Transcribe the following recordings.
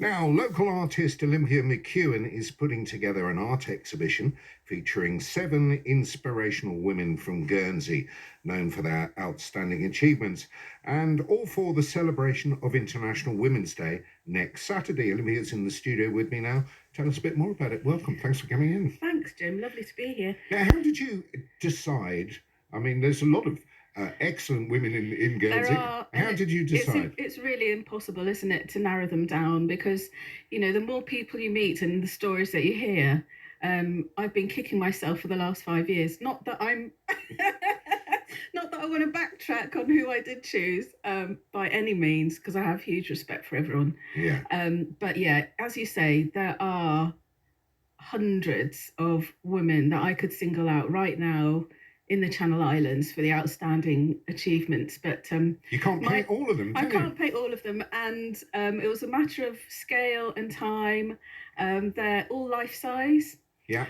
Now, local artist Olympia McEwan is putting together an art exhibition featuring 7 inspirational women from Guernsey, known for their outstanding achievements, and all for the celebration of International Women's Day next Saturday. Olympia's in the studio with me now. Tell us a bit more about it. Welcome. Thanks for coming in. Thanks, Jim. Lovely to be here. Now, how did you decide? I mean, there's a lot of excellent women in Guernsey. How did you decide? It's really impossible, isn't it, to narrow them down because, the more people you meet and the stories that you hear, I've been kicking myself for the last 5 years. Not that I'm, not that I want to backtrack on who I did choose by any means, because I have huge respect for everyone. Yeah. But yeah, as you say, there are hundreds of women that I could single out right now in the Channel Islands for the outstanding achievements, but you can't paint all of them. I can't paint all of them, and it was a matter of scale and time. They're all life size. Yeah.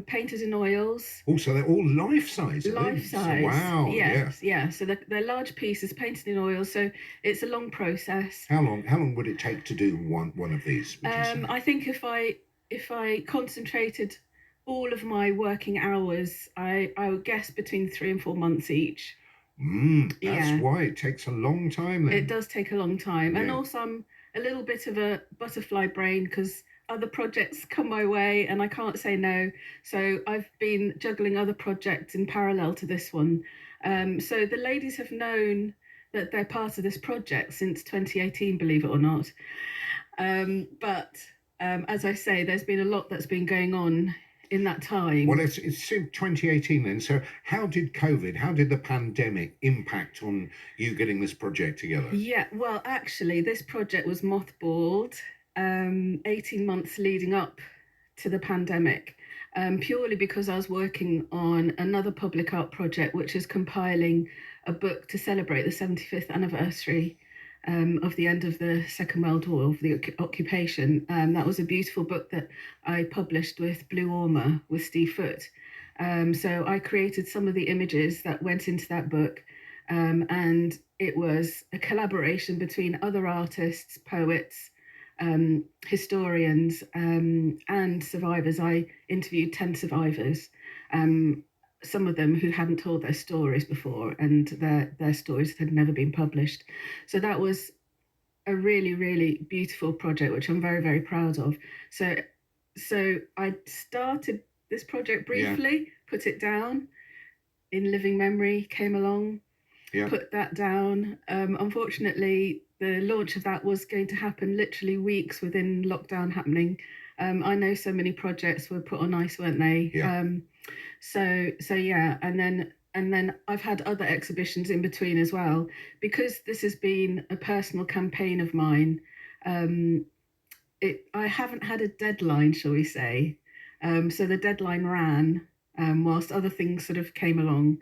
Painted in oils. Also, they're all life size. Life size. Wow. Yes. Yeah. So they're large pieces painted in oil. So it's a long process. How long would it take to do one of these? I think if I concentrated all of my working hours, I would guess between 3 and 4 months each. That's why it takes a long time then. It does take a long time. And also I'm a little bit of a butterfly brain because other projects come my way and I can't say no. So I've been juggling other projects in parallel to this one. So the ladies have known that they're part of this project since 2018, believe it or not. But as I say, there's been a lot that's been going on in that time. Well, it's since 2018 then. So how did the pandemic impact on you getting this project together? Yeah, well, actually, this project was mothballed 18 months leading up to the pandemic, purely because I was working on another public art project, which is compiling a book to celebrate the 75th anniversary of the end of the Second World War, of the occupation. That was a beautiful book that I published with Blue Ormer with Steve Foote. So I created some of the images that went into that book, and it was a collaboration between other artists, poets, historians, and survivors. I interviewed 10 survivors, some of them who hadn't told their stories before, and their stories had never been published. So that was a really, really beautiful project, which I'm very, very proud of. So I started this project briefly, put it down. In living memory came along, put that down. Unfortunately, the launch of that was going to happen literally weeks within lockdown happening. I know so many projects were put on ice, weren't they? Yeah. So yeah, and then I've had other exhibitions in between as well, because this has been a personal campaign of mine. I haven't had a deadline, shall we say? So the deadline ran whilst other things sort of came along.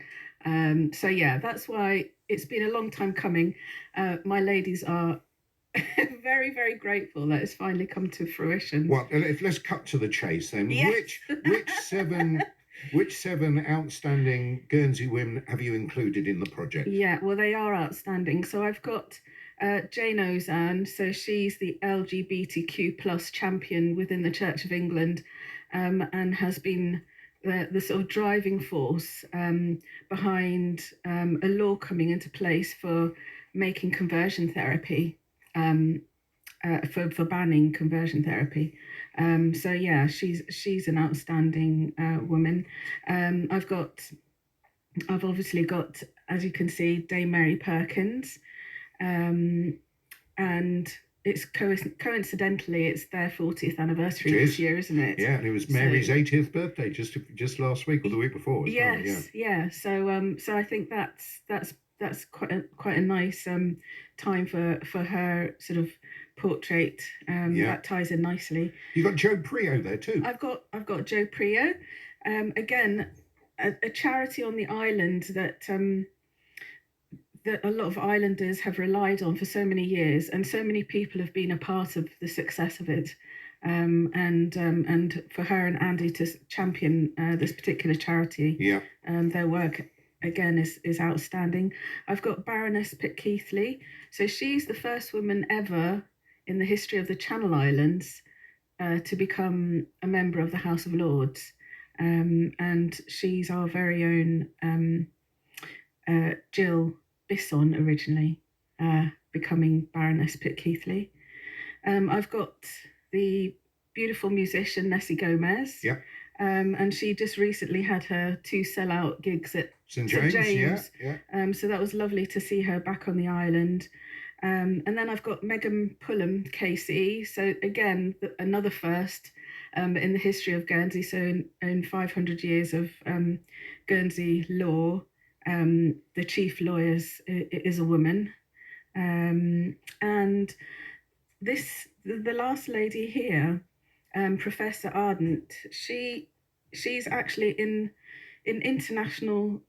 So yeah, that's why it's been a long time coming. My ladies are very, very grateful that it's finally come to fruition. Well, let's cut to the chase then. Yes. Which seven outstanding Guernsey women have you included in the project? Yeah, well, they are outstanding. So I've got Jane Ozanne. So she's the LGBTQ plus champion within the Church of England, and has been the sort of driving force behind a law coming into place for making conversion therapy, for banning conversion therapy. So yeah, she's an outstanding woman. I've obviously got, as you can see, Dame Mary Perkins, and it's coincidentally it's their 40th anniversary this year, isn't it? Yeah, and it was Mary's 80th birthday just last week or the week before. Yes, yeah. So I think that's quite a nice time for her sort of portrait. That ties in nicely. You got Joe Prio there too. I've got Joe Prio, again a charity on the island that a lot of islanders have relied on for so many years, and so many people have been a part of the success of it. And for her and Andy to champion this particular charity, their work again is outstanding. I've got Baroness Pitkeithley. So she's the first woman ever in the history of the Channel Islands to become a member of the House of Lords. And she's our very own Jill Bisson originally, becoming Baroness Pitkeithley. I've got the beautiful musician Nessie Gomez. Yeah. And she just recently had her 2 sellout gigs at St James. Yeah. So that was lovely to see her back on the island. And then I've got Megan Pullum KC. So again, another first in the history of Guernsey. So in 500 years of Guernsey law, the chief lawyer is a woman. And the last lady here, Professor Ardent, she's actually in international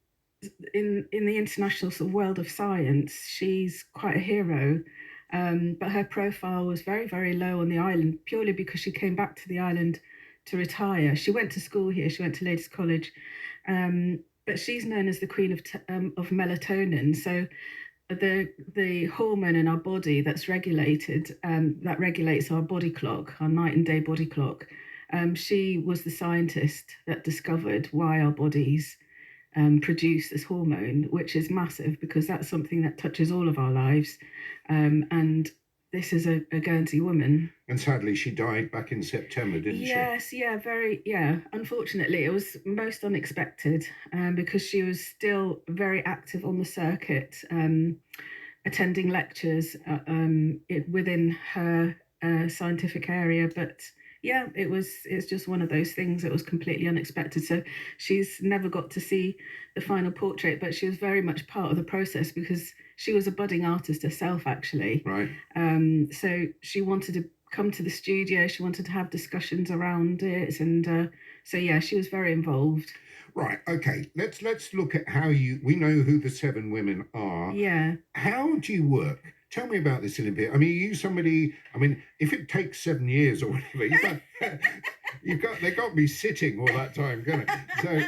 in the international sort of world of science. She's quite a hero, but her profile was very, very low on the island purely because she came back to the island to retire. She went to school here. She went to Ladies' College, but she's known as the queen of melatonin. So the hormone in our body that's regulated, that regulates our body clock, our night and day body clock. She was the scientist that discovered why our bodies produce this hormone, which is massive because that's something that touches all of our lives. And this is a Guernsey woman. And sadly, she died back in September, didn't she? Yes, yeah. Unfortunately, it was most unexpected because she was still very active on the circuit, attending lectures within her scientific area. But yeah, it's just one of those things that was completely unexpected. So she's never got to see the final portrait, but she was very much part of the process because she was a budding artist herself, actually. Right. So she wanted to come to the studio. She wanted to have discussions around it, and so yeah, she was very involved. Right. Okay. Let's look at how we know who the 7 women are. Yeah. How do you work? Tell me about this, Olympia. I mean, are you somebody? I mean, if it takes 7 years or whatever, they got me sitting all that time, gonna. So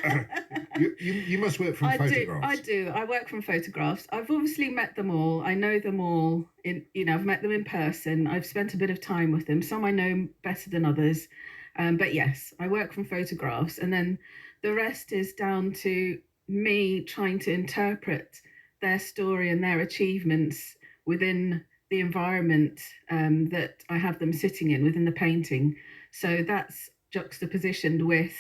you must work from photographs. I do. I work from photographs. I've obviously met them all. I know them all. I've met them in person. I've spent a bit of time with them. Some I know better than others, but yes, I work from photographs, and then the rest is down to me trying to interpret their story and their achievements within the environment that I have them sitting in within the painting. So that's juxtapositioned with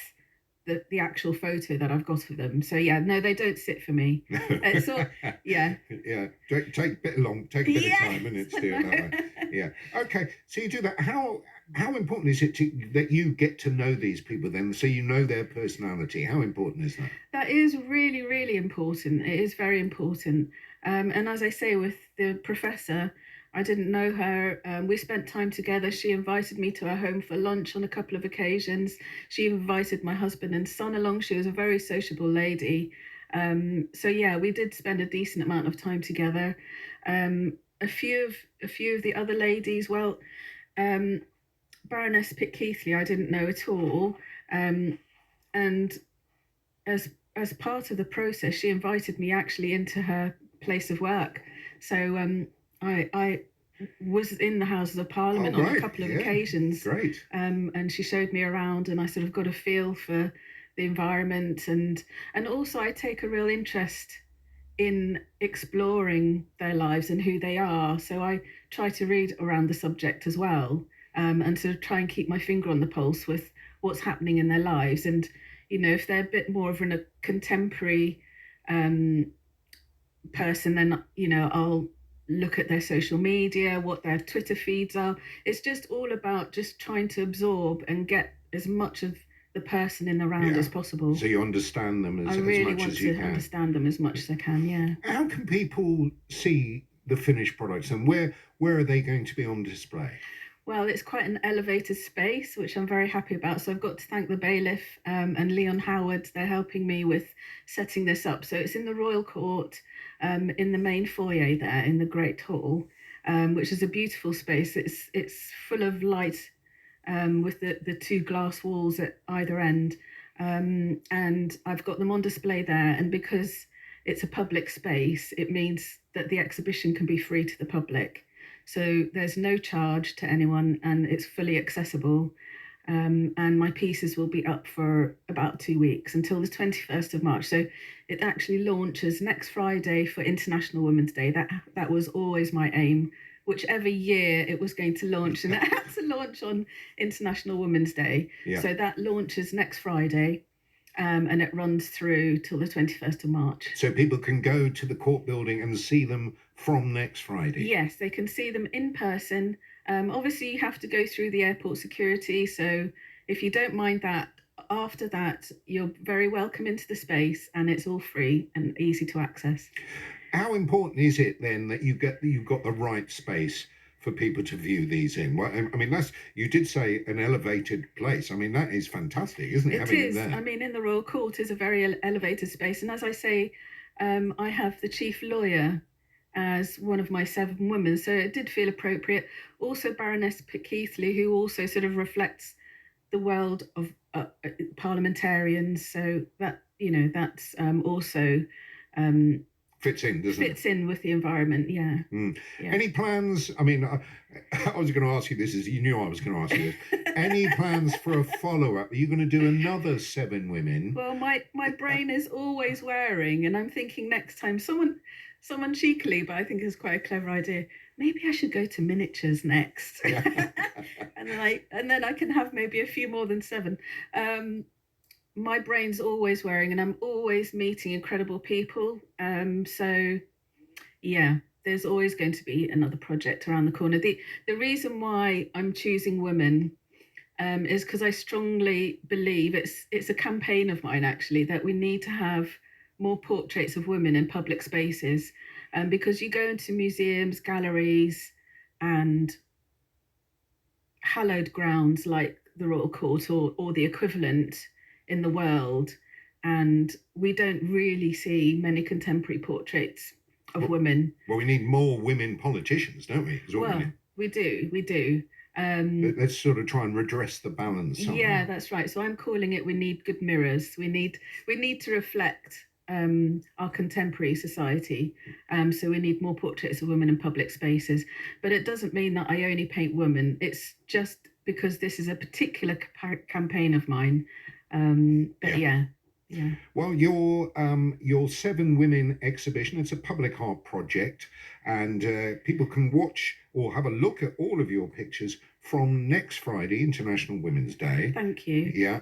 the actual photo that I've got of them. So yeah, no, they don't sit for me. Yeah. Yeah. Take a bit of time, isn't it, to do it that way? Yeah. Okay. So you do that. How important is it that you get to know these people then, so you know their personality? How important is that? That is really, really important. It is very important. And as I say, with the professor, I didn't know her. We spent time together. She invited me to her home for lunch on a couple of occasions. She invited my husband and son along. She was a very sociable lady. So yeah, we did spend a decent amount of time together. A few of the other ladies, well, Baroness Pitkeithley, I didn't know at all. And as part of the process, she invited me actually into her place of work. So I was in the Houses of Parliament on a couple of occasions. Great. And she showed me around, and I sort of got a feel for the environment, and also I take a real interest in exploring their lives and who they are. So I try to read around the subject as well, and sort of try and keep my finger on the pulse with what's happening in their lives. And if they're a bit more of a contemporary person, then I'll look at their social media, what their Twitter feeds are. It's just all about just trying to absorb and get as much of the person in the round as possible. So you understand them as much as you can. I really want to understand them as much as I can, yeah. How can people see the finished products, and where are they going to be on display? Well, it's quite an elevated space, which I'm very happy about. So I've got to thank the bailiff and Leon Howard. They're helping me with setting this up. So it's in the Royal Court, in the main foyer there, in the Great Hall, which is a beautiful space. It's full of light, with the 2 glass walls at either end. And I've got them on display there. And because it's a public space, it means that the exhibition can be free to the public. So there's no charge to anyone, and it's fully accessible. And my pieces will be up for about 2 weeks until the 21st of March. So it actually launches next Friday for International Women's Day. That was always my aim, whichever year it was going to launch, and it had to launch on International Women's Day. Yeah. So that launches next Friday. And it runs through till the 21st of March. So people can go to the court building and see them from next Friday? Yes, they can see them in person. Obviously, you have to go through the airport security. So if you don't mind that, after that, you're very welcome into the space, and it's all free and easy to access. How important is it then that you've got the right space for people to view these in? Well, I mean, you did say an elevated place. I mean, that is fantastic, isn't it? It having is. It there? I mean, in the Royal Court is a very elevated space. And as I say, I have the chief lawyer as one of my 7 women. So it did feel appropriate. Also, Baroness Keithley, who also sort of reflects the world of parliamentarians. So that, that's also... fits in, doesn't it? Fits in with the environment, yeah. Mm. Yeah. Any plans? I mean, I was going to ask you this, as you knew I was going to ask you this. Any plans for a follow-up? Are you going to do another 7 Women? Well, my brain is always whirring, and I'm thinking next time someone cheekily, but I think it's quite a clever idea. Maybe I should go to miniatures next, and then I can have maybe a few more than 7. My brain's always whirring, and I'm always meeting incredible people. So yeah, there's always going to be another project around the corner. The reason why I'm choosing women is because I strongly believe it's a campaign of mine, actually, that we need to have more portraits of women in public spaces, because you go into museums, galleries, and hallowed grounds like the Royal Court or the equivalent in the world, and we don't really see many contemporary portraits of women. Well, we need more women politicians, don't we? We do. Let's sort of try and redress the balance somehow. Yeah, that's right. So I'm calling it, we need good mirrors. We need to reflect our contemporary society. So we need more portraits of women in public spaces. But it doesn't mean that I only paint women. It's just because this is a particular campaign of mine. But yeah. Well, your 7 Women exhibition, it's a public art project, and people can watch or have a look at all of your pictures from next Friday, International Women's Day. Thank you. Yeah.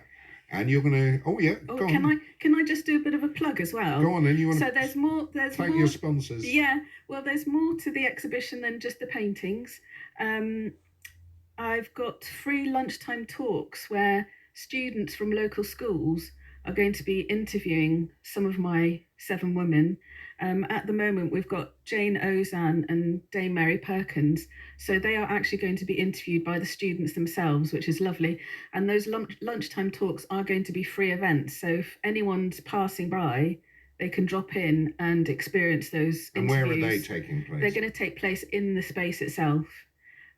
And you're going to, go on. Can I just do a bit of a plug as well? Go on then. There's more. Thank your sponsors. Yeah. Well, there's more to the exhibition than just the paintings. I've got free lunchtime talks where students from local schools are going to be interviewing some of my 7 women. At the moment, we've got Jane Ozanne and Dame Mary Perkins. So they are actually going to be interviewed by the students themselves, which is lovely. And those lunchtime talks are going to be free events. So if anyone's passing by, they can drop in and experience those interviews. And where are they taking place? They're going to take place in the space itself.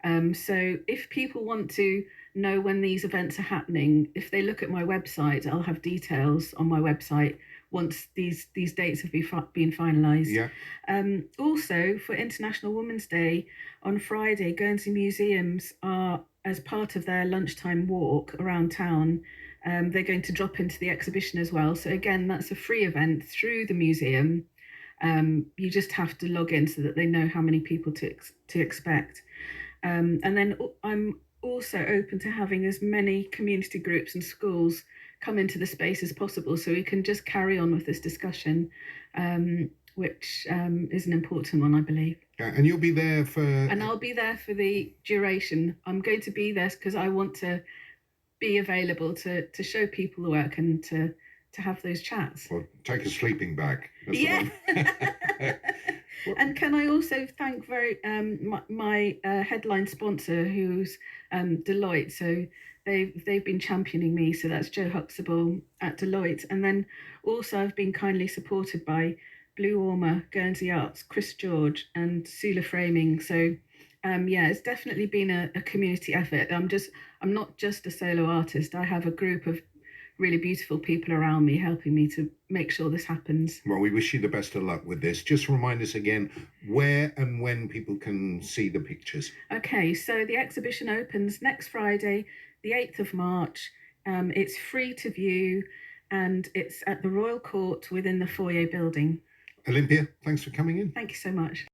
So if people want to know when these events are happening, if they look at my website, I'll have details on my website once these dates have been finalised. Yeah. Also, for International Women's Day on Friday, Guernsey museums are, as part of their lunchtime walk around town, they're going to drop into the exhibition as well. So again, that's a free event through the museum. You just have to log in so that they know how many people to expect. And then I'm also open to having as many community groups and schools come into the space as possible, so we can just carry on with this discussion, which is an important one, I believe. And you'll be there for... And I'll be there for the duration. I'm going to be there because I want to be available to show people the work and to have those chats. Well, take a sleeping bag. That's yeah. And can I also thank my headline sponsor, who's Deloitte. So they've been championing me. So that's Joe Huxtable at Deloitte. And then also I've been kindly supported by Blue Ormer, Guernsey Arts, Chris George, and Sula Framing. So it's definitely been a community effort. I'm not just a solo artist. I have a group of really beautiful people around me helping me to make sure this happens. Well, we wish you the best of luck with this. Just remind us again where and when people can see the pictures. Okay, so the exhibition opens next Friday, the 8th of March. It's free to view, and it's at the Royal Court within the foyer building. Olympia, thanks for coming in. Thank you so much.